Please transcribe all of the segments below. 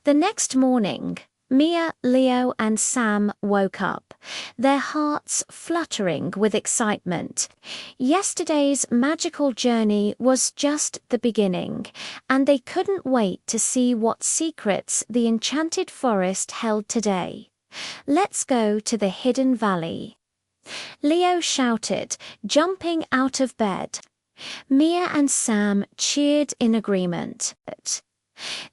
The next morning, Mia, Leo, and Sam woke up, their hearts fluttering with excitement. Yesterday's magical journey was just the beginning, and they couldn't wait to see what secrets the enchanted forest held today. "Let's go to the hidden valley," Leo shouted, jumping out of bed. Mia and Sam cheered in agreement.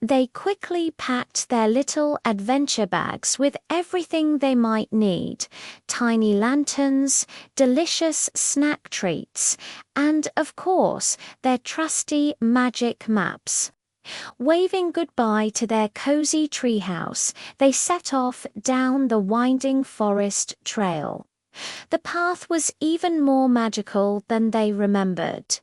They quickly packed their little adventure bags with everything they might need: tiny lanterns, delicious snack treats, and, of course, their trusty magic maps. Waving goodbye to their cozy treehouse, they set off down the winding forest trail. The path was even more magical than they remembered.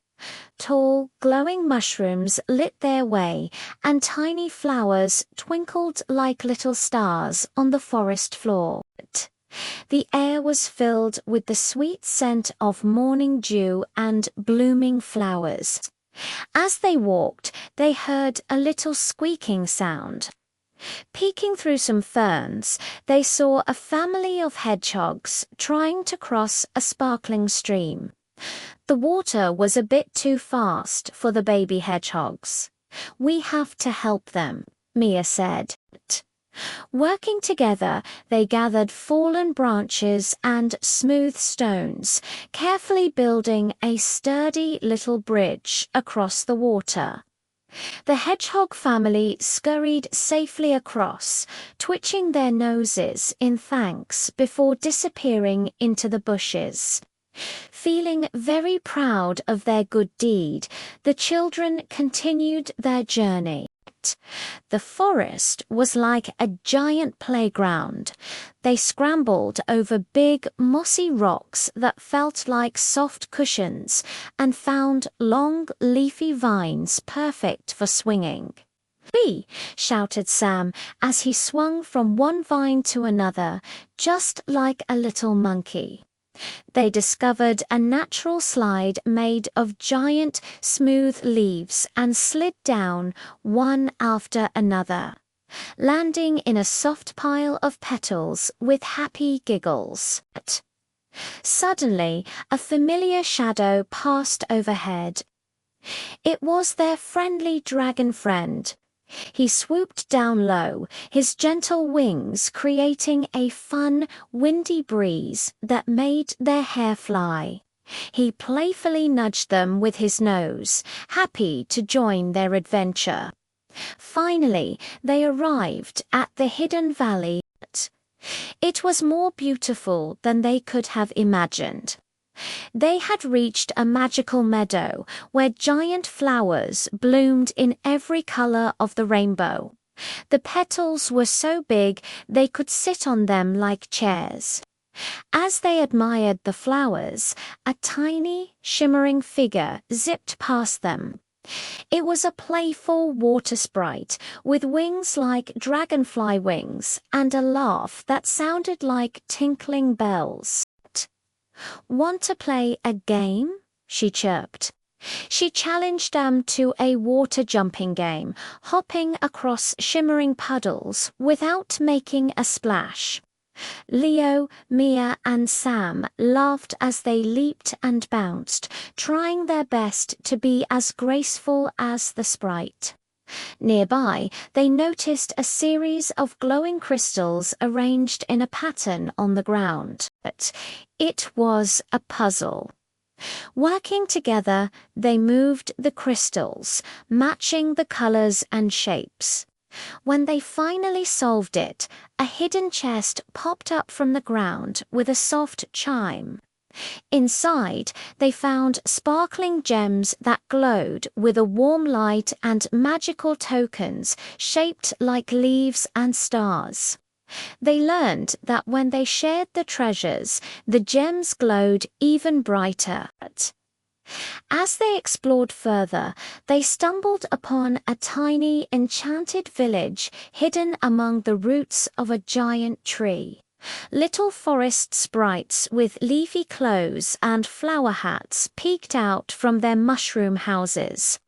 Tall, glowing mushrooms lit their way, and tiny flowers twinkled like little stars on the forest floor. The air was filled with the sweet scent of morning dew and blooming flowers. As they walked, they heard a little squeaking sound. Peeking through some ferns, they saw a family of hedgehogs trying to cross a sparkling stream. The water was a bit too fast for the baby hedgehogs. "We have to help them," Mia said. Working together, they gathered fallen branches and smooth stones, carefully building a sturdy little bridge across the water. The hedgehog family scurried safely across, twitching their noses in thanks before disappearing into the bushes. Feeling very proud of their good deed, the children continued their journey. The forest was like a giant playground. They scrambled over big, mossy rocks that felt like soft cushions and found long, leafy vines perfect for swinging. "Whee!" shouted Sam as he swung from one vine to another, just like a little monkey. They discovered a natural slide made of giant, smooth leaves and slid down one after another, landing in a soft pile of petals with happy giggles. Suddenly, a familiar shadow passed overhead. It was their friendly dragon friend. He swooped down low, his gentle wings creating a fun, windy breeze that made their hair fly. He playfully nudged them with his nose, happy to join their adventure. Finally, they arrived at the hidden valley. It was more beautiful than they could have imagined. They had reached a magical meadow where giant flowers bloomed in every color of the rainbow. The petals were so big they could sit on them like chairs. As they admired the flowers, a tiny, shimmering figure zipped past them. It was a playful water sprite with wings like dragonfly wings and a laugh that sounded like tinkling bells. "Want to play a game?" she chirped. She challenged them to a water jumping game, hopping across shimmering puddles without making a splash. Leo, Mia, and Sam laughed as they leaped and bounced, trying their best to be as graceful as the sprite. Nearby, they noticed a series of glowing crystals arranged in a pattern on the ground. It was a puzzle. Working together, they moved the crystals, matching the colors and shapes. When they finally solved it, a hidden chest popped up from the ground with a soft chime. Inside, they found sparkling gems that glowed with a warm light and magical tokens shaped like leaves and stars. They learned that when they shared the treasures, the gems glowed even brighter. As they explored further, they stumbled upon a tiny, enchanted village hidden among the roots of a giant tree. Little forest sprites with leafy clothes and flower hats peeked out from their mushroom houses.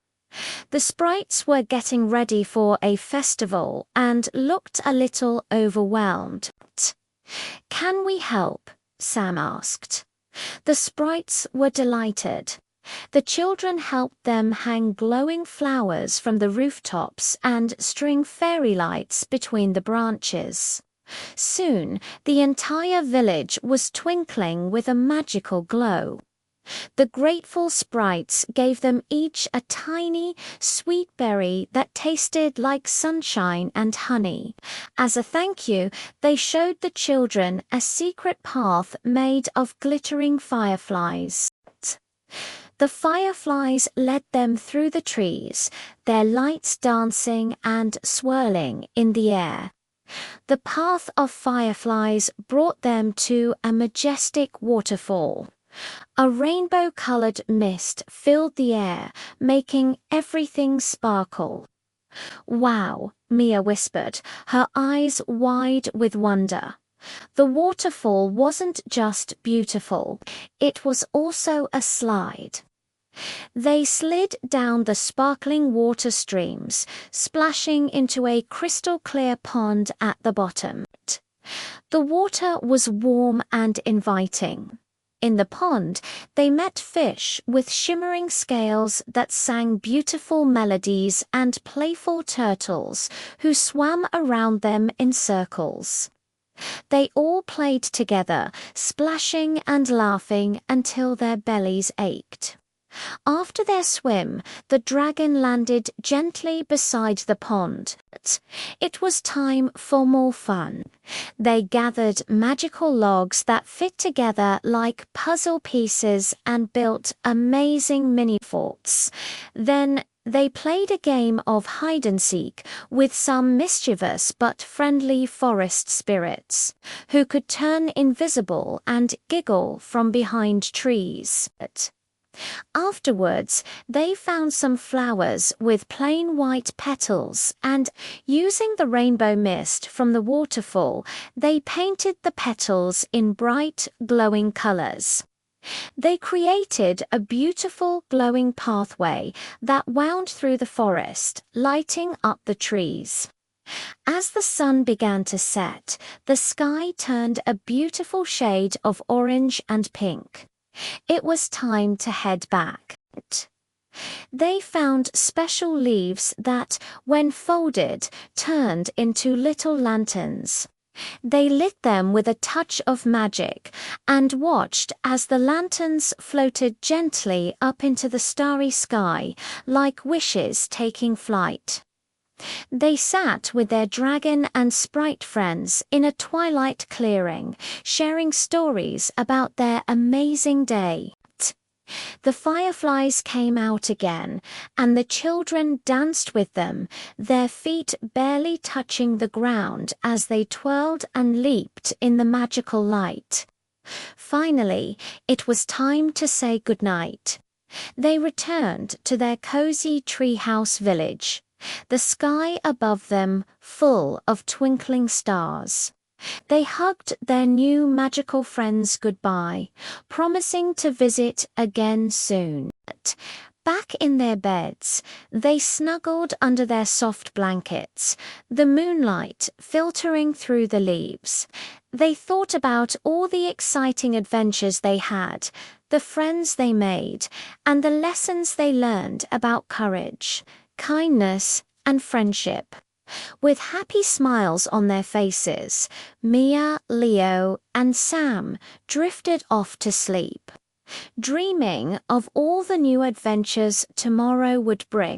The sprites were getting ready for a festival and looked a little overwhelmed. "Can we help?" Sam asked. The sprites were delighted. The children helped them hang glowing flowers from the rooftops and string fairy lights between the branches. Soon, the entire village was twinkling with a magical glow. The grateful sprites gave them each a tiny, sweet berry that tasted like sunshine and honey. As a thank you, they showed the children a secret path made of glittering fireflies. The fireflies led them through the trees, their lights dancing and swirling in the air. The path of fireflies brought them to a majestic waterfall. A rainbow-colored mist filled the air, making everything sparkle. "Wow," Mia whispered, her eyes wide with wonder. The waterfall wasn't just beautiful, it was also a slide. They slid down the sparkling water streams, splashing into a crystal-clear pond at the bottom. The water was warm and inviting. In the pond, they met fish with shimmering scales that sang beautiful melodies and playful turtles who swam around them in circles. They all played together, splashing and laughing until their bellies ached. After their swim, the dragon landed gently beside the pond. It was time for more fun. They gathered magical logs that fit together like puzzle pieces and built amazing mini forts. Then they played a game of hide-and-seek with some mischievous but friendly forest spirits, who could turn invisible and giggle from behind trees. Afterwards, they found some flowers with plain white petals and, using the rainbow mist from the waterfall, they painted the petals in bright, glowing colors. They created a beautiful glowing pathway that wound through the forest, lighting up the trees. As the sun began to set, the sky turned a beautiful shade of orange and pink. It was time to head back. They found special leaves that, when folded, turned into little lanterns. They lit them with a touch of magic and watched as the lanterns floated gently up into the starry sky, like wishes taking flight. They sat with their dragon and sprite friends in a twilight clearing, sharing stories about their amazing day. The fireflies came out again, and the children danced with them, their feet barely touching the ground as they twirled and leaped in the magical light. Finally, it was time to say goodnight. They returned to their cozy treehouse village, the sky above them full of twinkling stars. They hugged their new magical friends goodbye, promising to visit again soon. Back in their beds, they snuggled under their soft blankets, the moonlight filtering through the leaves. They thought about all the exciting adventures they had, the friends they made, and the lessons they learned about courage, kindness, and friendship. With happy smiles on their faces, Mia, Leo, and Sam drifted off to sleep, dreaming of all the new adventures tomorrow would bring.